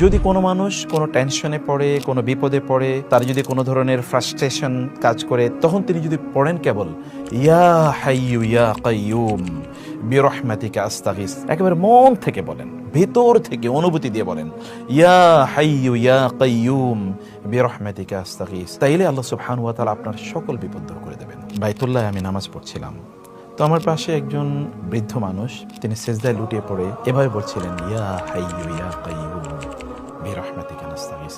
যদি কোনো মানুষ কোনো টেনশনে পড়ে, কোনো বিপদে পড়ে, তার যদি কোনো ধরনের ফ্রাস্ট্রেশন কাজ করে, তখন তিনি যদি পড়েন কেবল ইয়া হাইয়ু ইয়া কাইয়ুম বিরহমাতিকা আস্তাগীস, একেবারে মন থেকে বলেন, ভেতর থেকে অনুভূতি দিয়ে বলেন ইয়া হাইয়ু ইয়া কাইয়ুম বিরহমাতিকা আস্তাগীস, তাইলে আল্লাহ সুবহানাহু ওয়া তাআলা আপনার সকল বিপদ দূর করে দেবেন। বাইতুল্লাহে আমি নামাজ পড়ছিলাম, তো আমার পাশে একজন বৃদ্ধ মানুষ, তিনি সিজদায় লুটিয়ে পড়ে এভাবে বলছিলেন ইয়া হাইয়ু ইয়া কাইয়ুম বিরহমাতিকা নাস্তাগীস।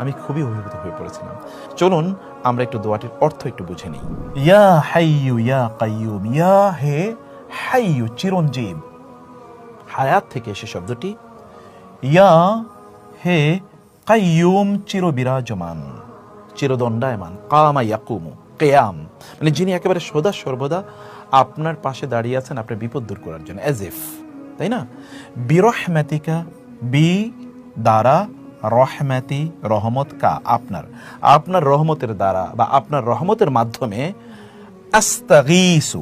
আমি খুবই অভিভূত হয়ে পড়েছিলাম। চলুন আমরা একটু দোয়াটির অর্থ একটু বুঝে নিই। ইয়া হাইয়ু ইয়া কাইয়ুম, ইয়া হে হাইয়ু চিরঞ্জীব, হায়াত থেকে এসে শব্দটি, ইয়া হে কাইয়ুম চিরবিরাজমান, চিরদণ্ডায়মান, কামা ইয়াকুমু কিয়াম, মানে যিনি একেবারে সদা সর্বদা আপনার পাশে দাঁড়িয়ে আছেন আপনার বিপদ দূর করার জন্য, এজ ইফ, তাই না? বিরহমাতিকা, বি দ্বারা, রহমাতি রহমত, কা আপনার, আপনার রহমতের দ্বারা বা আপনার রহমতের মাধ্যমে, আস্তাগীসু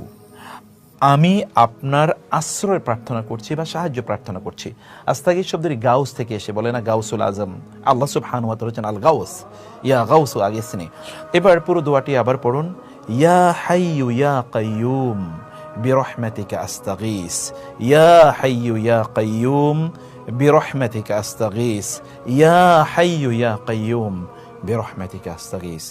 আমি আপনার আশ্রয় প্রার্থনা করছি বা সাহায্য প্রার্থনা করছি। আস্তাগীস শব্দটি গাউস থেকে এসে, বলে না গাউসুল আজম, আল্লাহ সুবহানাহু ওয়া তাআলা হচ্ছেন আল গাউস, ইয়া গাউসু আগেসনি। এবার পুরো দোয়াটি আবার পড়ুন, ইয়া হাইয়ু ইয়া কাইয়ুম বিরহমাতিকা আস্তাগীস, ইয়া হাইয়ু ইয়া কাইয়ুম বিরহমাতিকা আস্তাগীস, ইয়া হাইয়ু ইয়া কাইয়ুম বিরহমাতিকা আস্তাগীস।